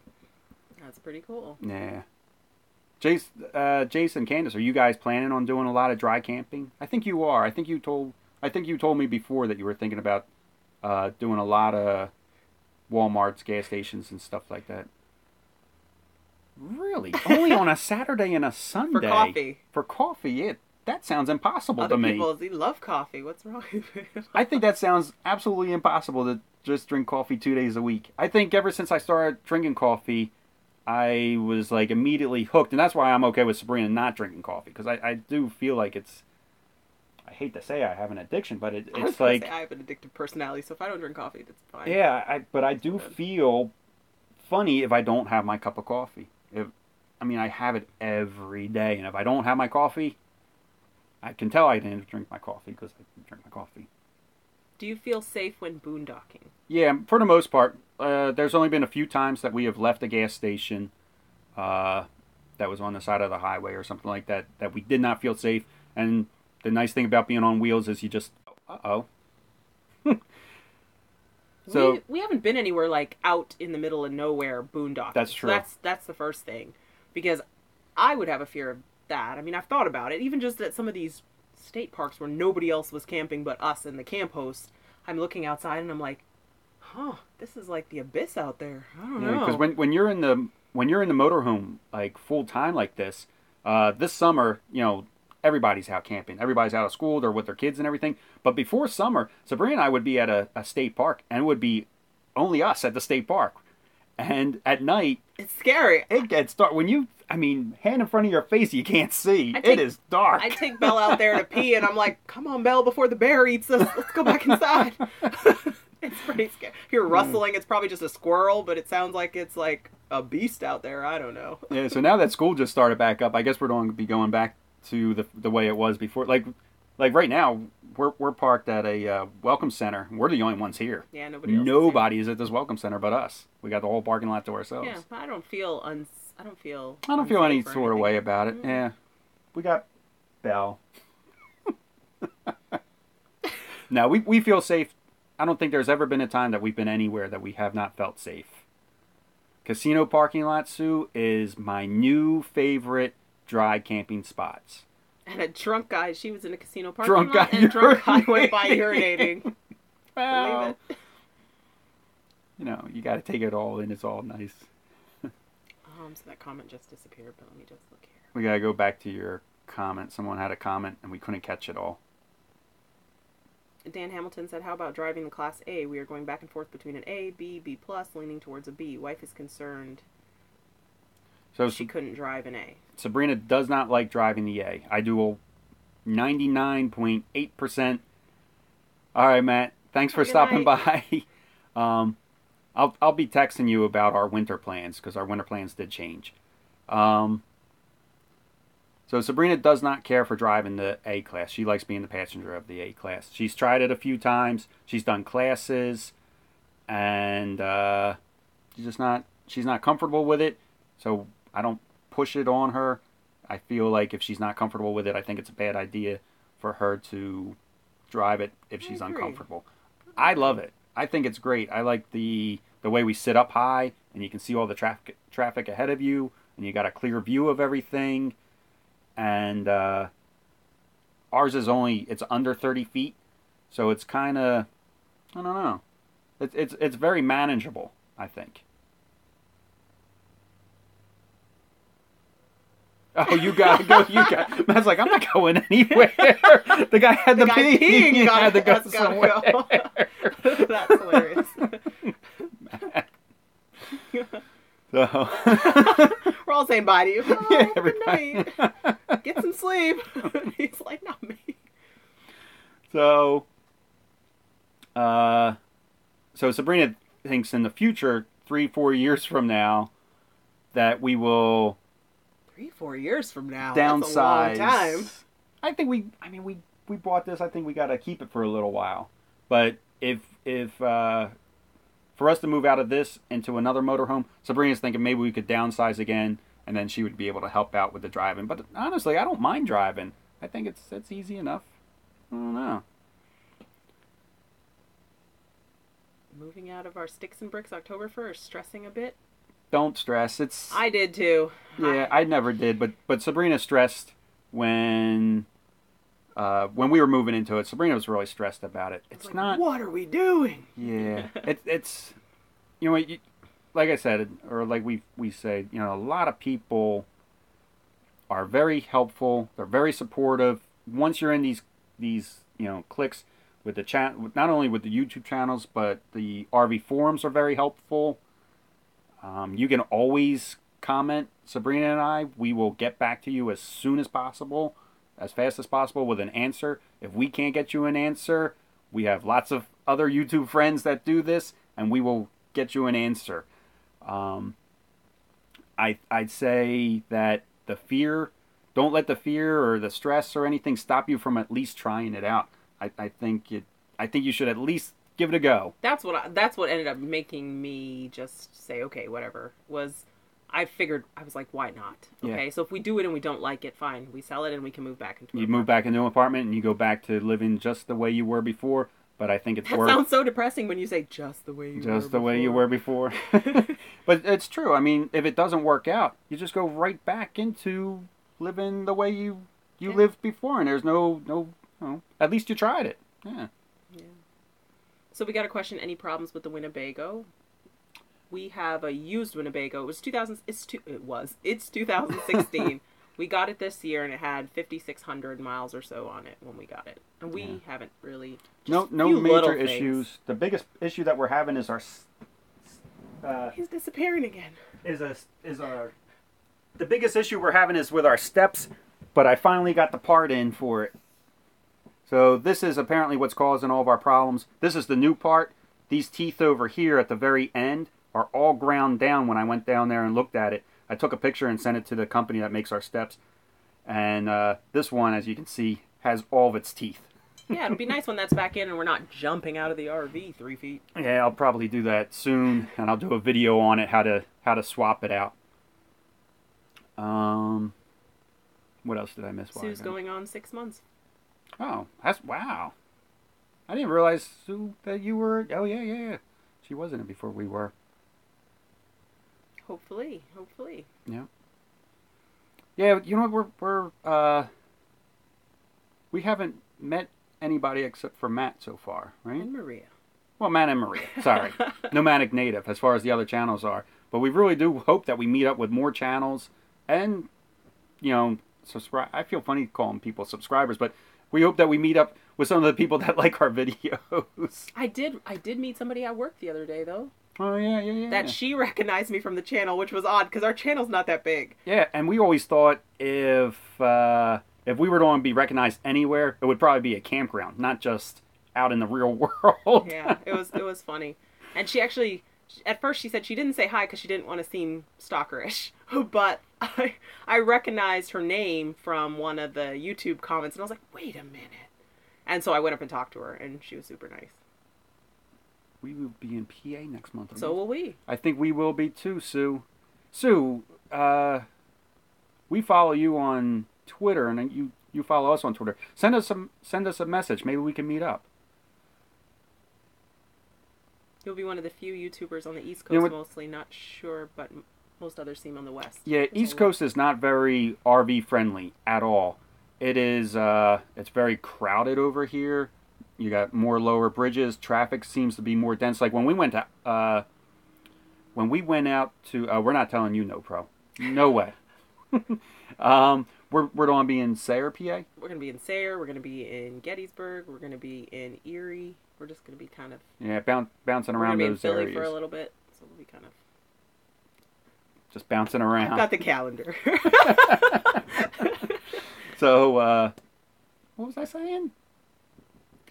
Speaker 2: That's pretty cool.
Speaker 1: Yeah. Jason, Candace, are you guys planning on doing a lot of dry camping? I think you are. I think you told me before that you were thinking about doing a lot of Walmarts, gas stations, and stuff like that. Really? Only on a Saturday and a Sunday?
Speaker 2: For coffee.
Speaker 1: For coffee, that sounds impossible to me.
Speaker 2: Other people, they love coffee. What's wrong with you?
Speaker 1: I think that sounds absolutely impossible to just drink coffee 2 days a week. I think ever since I started drinking coffee, I was like immediately hooked. And that's why I'm okay with Sabrina not drinking coffee. Because I do feel like it's... I hate to say I have an addiction, but it's like...
Speaker 2: I have an addictive personality, so if I don't drink coffee, that's fine.
Speaker 1: Yeah, but I do feel funny if I don't have my cup of coffee. I have it every day. And if I don't have my coffee, I can tell I didn't drink my coffee because I didn't drink my coffee.
Speaker 2: Do you feel safe when boondocking?
Speaker 1: Yeah, for the most part. There's only been a few times that we have left a gas station that was on the side of the highway or something like that we did not feel safe. And the nice thing about being on wheels is you just, So
Speaker 2: we haven't been anywhere like out in the middle of nowhere boondocking.
Speaker 1: That's true.
Speaker 2: So that's the first thing. Because I would have a fear of that. I mean, I've thought about it. Even just at some of these state parks where nobody else was camping but us and the camp host, I'm looking outside and I'm like, this is like the abyss out there. I don't know.
Speaker 1: Because when you're in the motorhome like full time like this summer, everybody's out camping. Everybody's out of school. They're with their kids and everything. But before summer, Sabrina and I would be at a state park, and it would be only us at the state park. And at night,
Speaker 2: it's scary.
Speaker 1: It gets dark. Hand in front of your face, you can't see. It is dark.
Speaker 2: I take Belle out there to pee, and I'm like, come on, Belle, before the bear eats us. Let's go back inside. It's pretty scary. If you're rustling, it's probably just a squirrel, but it sounds like it's like a beast out there. I don't know.
Speaker 1: Yeah, so now that school just started back up, I guess we're going to be going back to the way it was before. Like right now, we're parked at a welcome center. We're the only ones here.
Speaker 2: Yeah, nobody
Speaker 1: is at this welcome center but us. We got the whole parking lot to ourselves.
Speaker 2: Yeah, I don't feel any
Speaker 1: sort of way about it. Yeah, we got Belle. No, we feel safe. I don't think there's ever been a time that we've been anywhere that we have not felt safe. Casino parking lot, Sue, is my new favorite dry camping spots.
Speaker 2: And a drunk guy, she was in a casino parking lot, and a drunk guy went by urinating.
Speaker 1: Well, believe it. You got to take it all in. It's all nice.
Speaker 2: So that comment just disappeared, but let me just look here.
Speaker 1: We got to go back to your comment. Someone had a comment, and we couldn't catch it all.
Speaker 2: Dan Hamilton said, "How about driving the Class A? We are going back and forth between an A, B, B plus, leaning towards a B. Wife is concerned
Speaker 1: So
Speaker 2: she couldn't drive an A."
Speaker 1: Sabrina does not like driving the A. I do a 99.8%. All right, Matt. Thanks for stopping by. I'll be texting you about our winter plans because our winter plans did change. So Sabrina does not care for driving the A class. She likes being the passenger of the A class. She's tried it a few times. She's done classes, and she's not comfortable with it. So I don't push it on her. I feel like if she's not comfortable with it, I think it's a bad idea for her to drive it if she's uncomfortable. I love it. I think it's great. I like the way we sit up high and you can see all the traffic ahead of you, and you got a clear view of everything. And ours is it's under 30 feet, so it's kind of, I don't know. It's very manageable, I think. Oh, you gotta go. Matt's like, I'm not going anywhere. The guy had the pee. He had to go somewhere.
Speaker 2: That's hilarious.
Speaker 1: So
Speaker 2: we're all saying bye to you. Oh,
Speaker 1: yeah,
Speaker 2: good night. Get some sleep. He's like, not me.
Speaker 1: So Sabrina thinks in the future, 3-4 years from now, that we will
Speaker 2: 3-4 years from now.
Speaker 1: Downsize.
Speaker 2: That's a long time.
Speaker 1: I think we bought this. I think we got to keep it for a little while. But if for us to move out of this into another motorhome, Sabrina's thinking maybe we could downsize again, and then she would be able to help out with the driving. But honestly, I don't mind driving. I think it's easy enough. I don't know.
Speaker 2: Moving out of our sticks and bricks October 1st, stressing a bit.
Speaker 1: Don't stress.
Speaker 2: I did too.
Speaker 1: Yeah, I never did, but Sabrina stressed when we were moving into it. Sabrina was really stressed about it. It's like, not.
Speaker 2: What are we doing?
Speaker 1: Yeah, it's you know, like I said, or like we say, you know, a lot of people are very helpful. They're very supportive. Once you're in these cliques with the chat, not only with the YouTube channels, but the RV forums are very helpful. You can always comment, Sabrina and I. We will get back to you as soon as possible, as fast as possible with an answer. If we can't get you an answer, we have lots of other YouTube friends that do this, and we will get you an answer. I'd say that don't let the fear or the stress or anything stop you from at least trying it out. I think you should at least give it a go.
Speaker 2: That's what ended up making me just say, okay, whatever. I figured, I was like, why not? Okay, yeah. So if we do it and we don't like it, fine. We sell it and we can move back into an apartment.
Speaker 1: You move back into an apartment and you go back to living just the way you were before. But I think it's
Speaker 2: That sounds so depressing when you say just the way you were before.
Speaker 1: Just the way you were before. But it's true. I mean, if it doesn't work out, you just go right back into living the way you lived before. And there's no, at least you tried it. Yeah.
Speaker 2: So we got a question, any problems with the Winnebago? We have a used Winnebago. It's 2016. We got it this year and it had 5,600 miles or so on it when we got it. And we haven't really
Speaker 1: no major issues. The biggest issue that we're having is our
Speaker 2: he's disappearing again.
Speaker 1: The biggest issue we're having is with our steps, but I finally got the part in for it. So this is apparently what's causing all of our problems. This is the new part. These teeth over here at the very end are all ground down when I went down there and looked at it. I took a picture and sent it to the company that makes our steps. And this one, as you can see, has all of its teeth.
Speaker 2: Yeah, it'll be nice when that's back in and we're not jumping out of the RV 3 feet.
Speaker 1: Yeah, I'll probably do that soon, and I'll do a video on it, how to swap it out. What else did I miss?
Speaker 2: Sue's going on 6 months.
Speaker 1: Oh, wow. I didn't realize, Sue, that you were... Oh, yeah. She was in it before we were.
Speaker 2: Hopefully.
Speaker 1: Yeah. Yeah, you know what, we haven't met anybody except for Matt so far, right?
Speaker 2: And Maria.
Speaker 1: Well, Matt and Maria, sorry. Nomadic Native, as far as the other channels are. But we really do hope that we meet up with more channels and, subscribe. I feel funny calling people subscribers, but we hope that we meet up with some of the people that like our videos.
Speaker 2: I did meet somebody at work the other day though.
Speaker 1: Oh yeah.
Speaker 2: That she recognized me from the channel, which was odd because our channel's not that big.
Speaker 1: Yeah, and we always thought if we were going to be recognized anywhere, it would probably be a campground, not just out in the real world.
Speaker 2: Yeah, it was funny. And she actually, at first she said she didn't say hi because she didn't want to seem stalkerish. But I recognized her name from one of the YouTube comments, and I was like, wait a minute. And so I went up and talked to her, and she was super nice.
Speaker 1: We will be in PA next month.
Speaker 2: So will we.
Speaker 1: I think we will be too, Sue. Sue, we follow you on Twitter, and you follow us on Twitter. Send us a message. Maybe we can meet up.
Speaker 2: You'll be one of the few YouTubers on the East Coast, mostly. Not sure, but most others seem on the West.
Speaker 1: Yeah, East Coast is not very RV friendly at all. It is. It's very crowded over here. You got more lower bridges. Traffic seems to be more dense. Like when we went out to. We're not telling you, no, pro. No way. We're going to be in Sayre, PA.
Speaker 2: We're going to be in Sayre. We're going to be in Gettysburg. We're going to be in Erie. We're just going to be kind of
Speaker 1: bouncing around those
Speaker 2: Philly
Speaker 1: areas
Speaker 2: for a little bit, so we'll be kind of
Speaker 1: just bouncing around.
Speaker 2: I've got the calendar.
Speaker 1: So, what was I saying?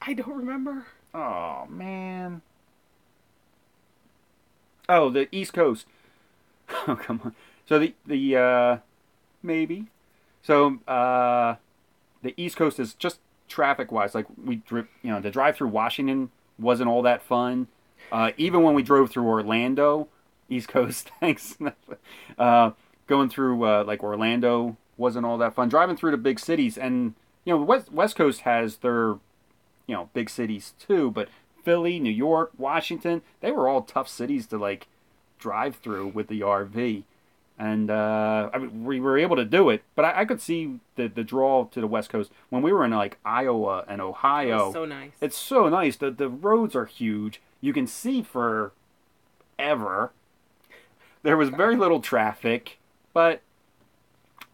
Speaker 2: I don't remember.
Speaker 1: Oh man. Oh, the East Coast. Oh come on. So the maybe. So the East Coast is just traffic-wise, like the drive through Washington wasn't all that fun. Even when we drove through Orlando, East Coast, thanks. Going through like Orlando wasn't all that fun. Driving through the big cities, and West Coast has their big cities too, but Philly, New York, Washington, they were all tough cities to like drive through with the RV. And I mean, we were able to do it, but I could see the draw to the West Coast when we were in like Iowa and Ohio.
Speaker 2: It was so nice.
Speaker 1: It's so nice. The roads are huge. You can see forever. There was very little traffic, but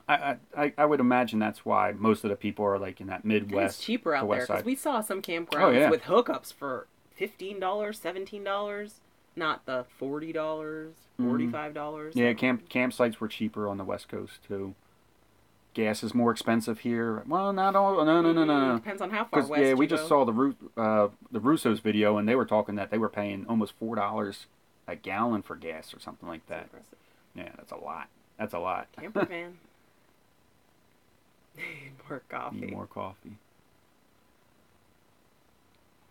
Speaker 1: I would imagine that's why most of the people are like in that Midwest.
Speaker 2: It's cheaper out there because we saw some campgrounds with hookups for $15, $17. Not the $40, $45.
Speaker 1: Yeah, campsites were cheaper on the West Coast too. Gas is more expensive here. Well, not all. No.
Speaker 2: Depends on how far west.
Speaker 1: Yeah, we
Speaker 2: you
Speaker 1: just
Speaker 2: go.
Speaker 1: saw the Russo's video, and they were talking that they were paying almost $4 a gallon for gas or something like that.
Speaker 2: That's impressive.
Speaker 1: Yeah, that's a lot.
Speaker 2: Camper van. More coffee.
Speaker 1: Need more coffee.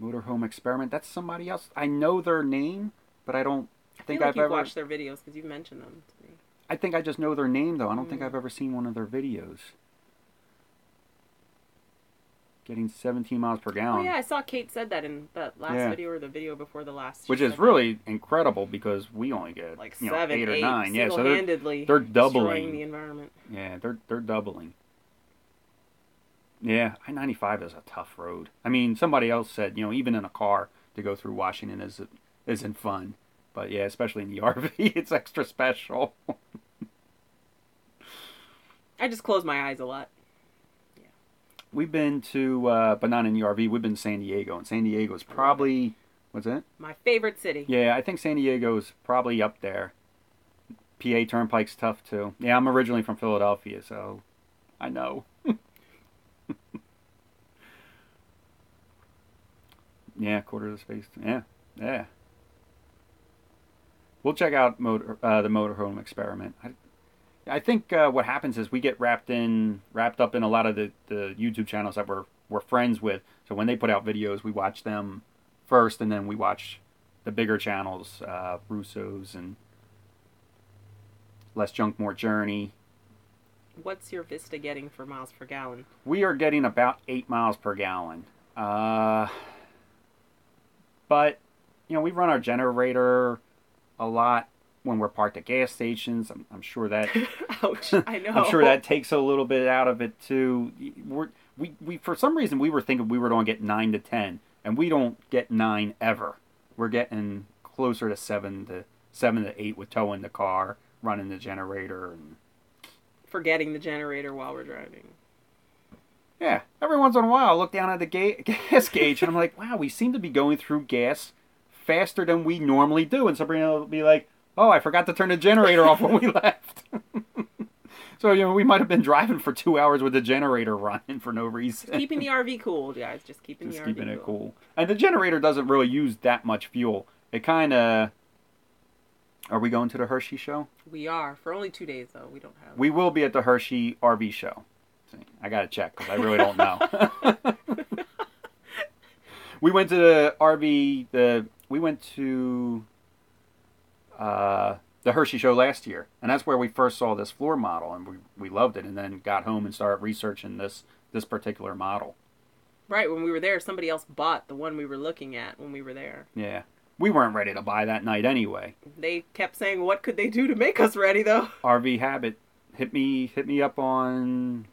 Speaker 1: Motorhome Experiment. That's somebody else. I know their name, but I don't think I've ever
Speaker 2: watched their videos because you've mentioned them to me.
Speaker 1: I think I just know their name though. I don't think I've ever seen one of their videos. Getting 17 miles per gallon.
Speaker 2: Oh yeah, I saw Kate said that in that last video or the video before the last.
Speaker 1: Which is really incredible because we only get
Speaker 2: like
Speaker 1: 8 or 9. Yeah, so
Speaker 2: they're
Speaker 1: doubling
Speaker 2: the environment.
Speaker 1: Yeah, they're doubling. Yeah, I-95 is a tough road. I mean, somebody else said, even in a car to go through Washington isn't fun. But yeah, especially in the RV, it's extra special.
Speaker 2: I just close my eyes a lot. Yeah.
Speaker 1: We've been to, but not in the RV, we've been to San Diego. And San Diego is probably, what's it?
Speaker 2: My favorite city.
Speaker 1: Yeah, I think San Diego is probably up there. PA Turnpike's tough too. Yeah, I'm originally from Philadelphia, so I know. Yeah, quarter of the space. Yeah. We'll check out the Motorhome Experiment. I think what happens is we get wrapped up in a lot of the YouTube channels that we're friends with. So when they put out videos, we watch them first, and then we watch the bigger channels, Russo's and Less Junk, More Journey.
Speaker 2: What's your Vista getting for miles per gallon?
Speaker 1: We are getting about 8 miles per gallon. But, we run our generator a lot when we're parked at gas stations. I'm sure that...
Speaker 2: Ouch, I know.
Speaker 1: I'm sure that takes a little bit out of it, too. We for some reason, we were thinking we were going to get 9 to 10, and we don't get 9 ever. We're getting closer to 7 to 8 with towing the car, running the generator, and...
Speaker 2: Forgetting the generator while we're driving.
Speaker 1: Yeah, every once in a while, I look down at the gas gauge and I'm like, wow, we seem to be going through gas faster than we normally do. And Sabrina will be like, oh, I forgot to turn the generator off when we left. So, we might have been driving for 2 hours with the generator running for no reason.
Speaker 2: Keeping the RV cool, guys. Just keeping the RV
Speaker 1: keeping it cool. And the generator doesn't really use that much fuel. It kind of... Are we going to the Hershey show?
Speaker 2: We are. For only 2 days, though. We don't have...
Speaker 1: We will be at the Hershey RV show. I got to check because I really don't know. We went to the RV... We went to... the Hershey show last year, and that's where we first saw this floor model, and we loved it, and then got home and started researching this particular model.
Speaker 2: Right, when we were there, somebody else bought the one we were looking at when we were there.
Speaker 1: Yeah. We weren't ready to buy that night anyway.
Speaker 2: They kept saying, what could they do to make us ready, though?
Speaker 1: RV Habit hit me up on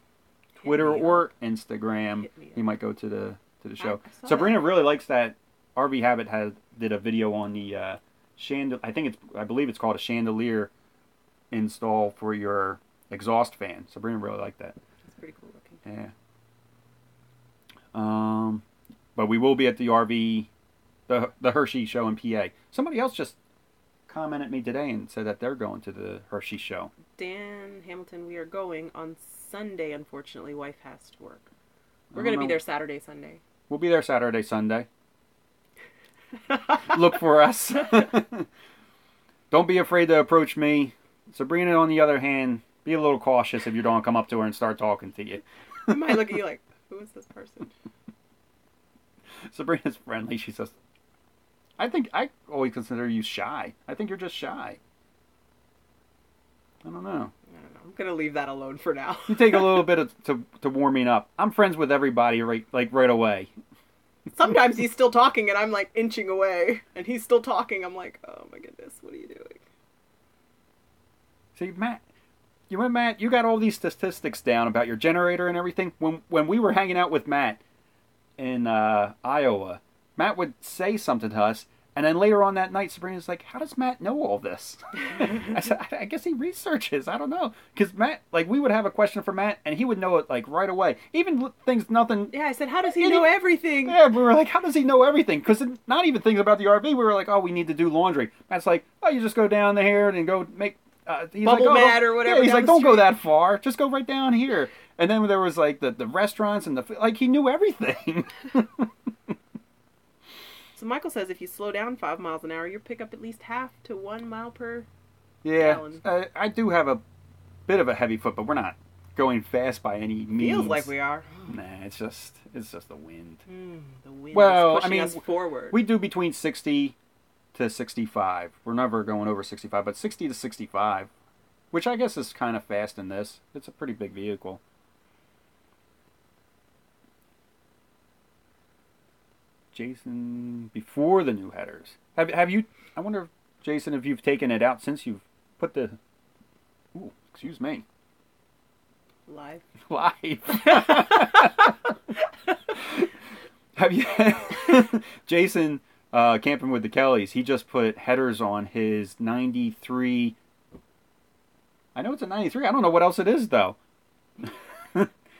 Speaker 1: Twitter or Instagram. He might go to the show. Sabrina really likes that. RV Habit did a video on the I believe it's called a chandelier install for your exhaust fan. Sabrina really liked that.
Speaker 2: It's pretty cool looking.
Speaker 1: Yeah. But we will be at the RV, the Hershey show in PA. Somebody else just commented me today and said that they're going to the Hershey show.
Speaker 2: Dan Hamilton, we are going on Sunday. Unfortunately, wife has to work. We're going to be there Saturday, Sunday.
Speaker 1: We'll be there Saturday, Sunday. Look for us. Don't be afraid to approach me. Sabrina, on the other hand, be a little cautious if you don't come up to her and start talking to you.
Speaker 2: I might look at you like, who is this person?
Speaker 1: Sabrina's friendly. She says, I always consider you shy. I think you're just shy. I don't know.
Speaker 2: I'm going to leave that alone for now.
Speaker 1: You take a little bit to warming up. I'm friends with everybody right away.
Speaker 2: Sometimes he's still talking and I'm like inching away. And he's still talking. I'm like, oh my goodness, what are you doing?
Speaker 1: See, Matt, you got all these statistics down about your generator and everything. When we were hanging out with Matt in Iowa, Matt would say something to us, and then later on that night, Sabrina's like, how does Matt know all this? I said, I guess he researches. I don't know. Because Matt, we would have a question for Matt, and he would know it, right away. Even things, nothing...
Speaker 2: Yeah, I said, how does he know everything?
Speaker 1: Yeah, we were like, how does he know everything? Because not even things about the RV. We were like, oh, we need to do laundry. Matt's like, oh, you just go down there and go make... he's
Speaker 2: Bubble
Speaker 1: like,
Speaker 2: mat or whatever.
Speaker 1: Yeah, he's like, don't go that far. Just go right down here. And then there was, the restaurants and he knew everything.
Speaker 2: So Michael says if you slow down 5 miles an hour, you'll pick up at least half to 1 mile per gallon.
Speaker 1: I do have a bit of a heavy foot, but we're not going fast by any means.
Speaker 2: Feels like we are.
Speaker 1: Nah, it's just the wind.
Speaker 2: The wind is pushing us forward.
Speaker 1: We do between 60 to 65. We're never going over 65, but 60 to 65, which I guess is kind of fast in this. It's a pretty big vehicle. Jason, before the new headers, have you? I wonder, Jason, if you've taken it out since you've put the. Ooh, excuse me.
Speaker 2: Live.
Speaker 1: Have you, Jason, camping with the Kellys? He just put headers on his '93. I know it's a '93. I don't know what else it is though.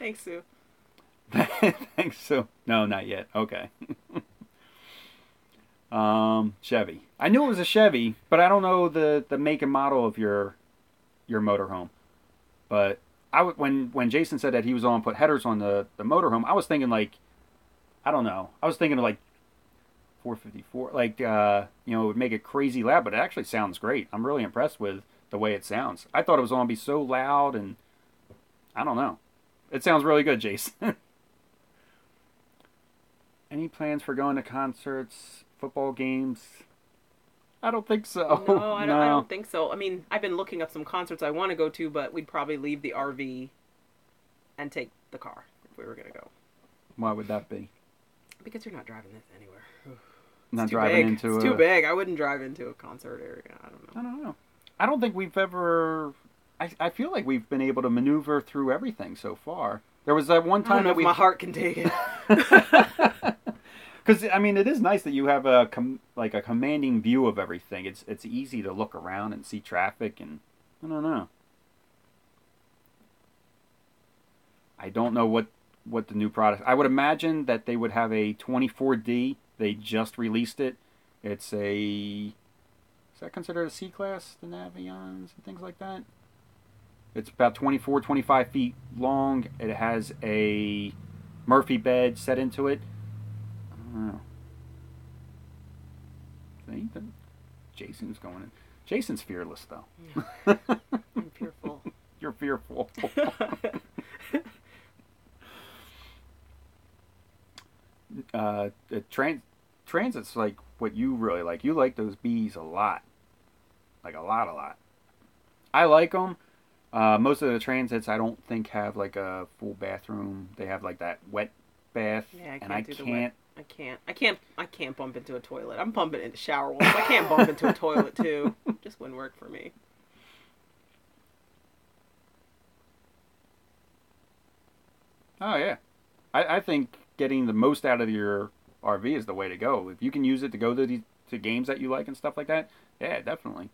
Speaker 2: Thanks, Sue.
Speaker 1: Thanks, Sue. No, not yet. Okay. Chevy. I knew it was a Chevy, but I don't know the make and model of your motorhome. But when Jason said that he was on put headers on the motorhome, I was thinking I don't know. I was thinking of 454, it would make it crazy loud, but it actually sounds great. I'm really impressed with the way it sounds. I thought it was going to be so loud, and I don't know. It sounds really good, Jason. Any plans for going to concerts, football games? I don't think so.
Speaker 2: No, I don't think so. I mean, I've been looking up some concerts I want to go to, but we'd probably leave the RV and take the car if we were going to go.
Speaker 1: Why would that be?
Speaker 2: Because you're not driving this anywhere.
Speaker 1: Not driving into
Speaker 2: it's too big. I wouldn't drive into a concert area. I don't know.
Speaker 1: I don't think we've ever... I feel like we've been able to maneuver through everything so far. There was that one time
Speaker 2: I don't know if my heart can take it.
Speaker 1: Because it is nice that you have a commanding view of everything. It's easy to look around and see traffic, and I don't know. I don't know what what the new product. I would imagine that they would have a 24D. They just released it. It's a, is that considered a C class, the Navions and things like that? It's about 24, 25 feet long. It has a Murphy bed set into it. I don't know. See, Jason's going in. Jason's fearless, though.
Speaker 2: I'm fearful.
Speaker 1: You're fearful. Transit's like what you really like. You like those bees a lot. Like a lot. I like them. Most of the transits I don't think have like a full bathroom. They have like that wet bath.
Speaker 2: Yeah,
Speaker 1: and I
Speaker 2: can't bump into a toilet. I'm bumping into shower walls. I can't bump into a toilet too. Just wouldn't work for me.
Speaker 1: Oh yeah. I think getting the most out of your RV is the way to go. If you can use it to go to games that you like and stuff like that, yeah, definitely.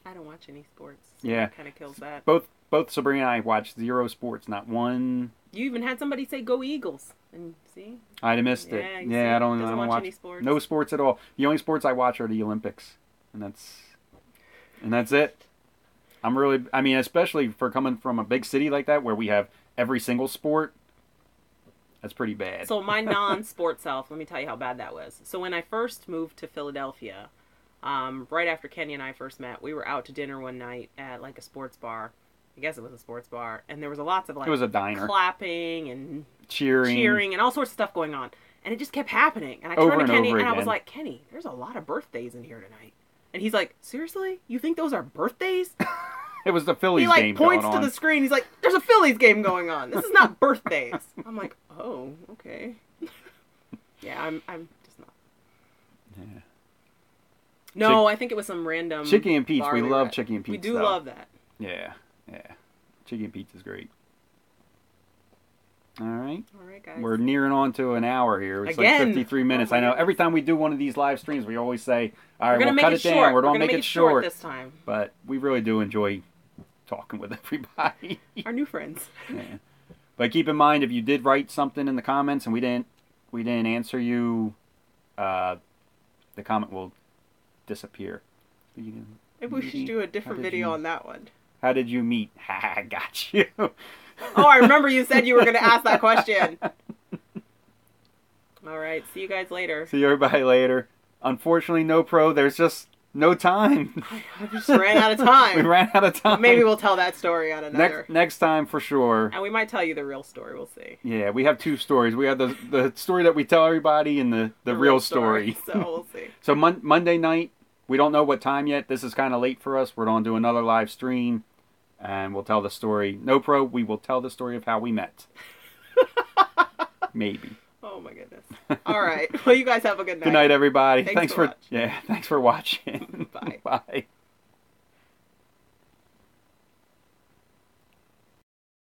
Speaker 2: I don't watch any sports. So
Speaker 1: yeah,
Speaker 2: that kind of kills that.
Speaker 1: Both Sabrina and I watched zero sports, not one.
Speaker 2: You even had somebody say "Go Eagles," and see.
Speaker 1: I missed it. Yeah, I don't watch
Speaker 2: any sports.
Speaker 1: No sports at all. The only sports I watch are the Olympics, and that's it. I mean, especially for coming from a big city like that where we have every single sport. That's pretty bad.
Speaker 2: So my non-sport self, let me tell you how bad that was. So when I first moved to Philadelphia, right after Kenny and I first met, we were out to dinner one night at like a sports bar. I guess it was a sports bar, and there was lots of like
Speaker 1: it was a diner,
Speaker 2: clapping and
Speaker 1: cheering
Speaker 2: and all sorts of stuff going on, and it just kept happening. And I turned to Kenny and I was like, "Kenny, there's a lot of birthdays in here tonight." And he's like, "Seriously? You think those are birthdays?"
Speaker 1: It was the Phillies
Speaker 2: game.
Speaker 1: He
Speaker 2: points to the screen. He's like, "There's a Phillies game going on. This is not birthdays." I'm like, "Oh, okay." Yeah, I'm just not.
Speaker 1: Yeah.
Speaker 2: No, I think it was some random
Speaker 1: Chicky and Pete's. We love Chicky and Pete's.
Speaker 2: We do love that.
Speaker 1: Yeah. Chicky and Pete's is great. All right,
Speaker 2: guys.
Speaker 1: We're nearing on to an hour here. It's like 53 minutes. I know. Every time we do one of these live streams, we always say, "All right, we'll cut it down. We're going to make it short
Speaker 2: this time."
Speaker 1: But we really do enjoy talking with everybody.
Speaker 2: Our new friends.
Speaker 1: Yeah. But keep in mind, if you did write something in the comments and we didn't answer you, the comment will disappear.
Speaker 2: Maybe we should do a different video on that one.
Speaker 1: How did you meet? Ha, got you.
Speaker 2: Oh, I remember you said you were going to ask that question. All right. See you guys later.
Speaker 1: See everybody later. Unfortunately, no pro. There's just no time.
Speaker 2: I just ran out of time.
Speaker 1: We ran out of time.
Speaker 2: But maybe we'll tell that story on another.
Speaker 1: Next time for sure.
Speaker 2: And we might tell you the real story. We'll see.
Speaker 1: Yeah, we have two stories. We have the story that we tell everybody and the real story.
Speaker 2: So we'll see.
Speaker 1: So Monday night, we don't know what time yet. This is kind of late for us. We're going to do another live stream. And we'll tell the story. No pro, we will tell the story of how we met. Maybe.
Speaker 2: Oh my goodness. All right. Well, you guys have a good night.
Speaker 1: Good night, everybody.
Speaker 2: Thanks for
Speaker 1: watching. Bye.
Speaker 2: Bye.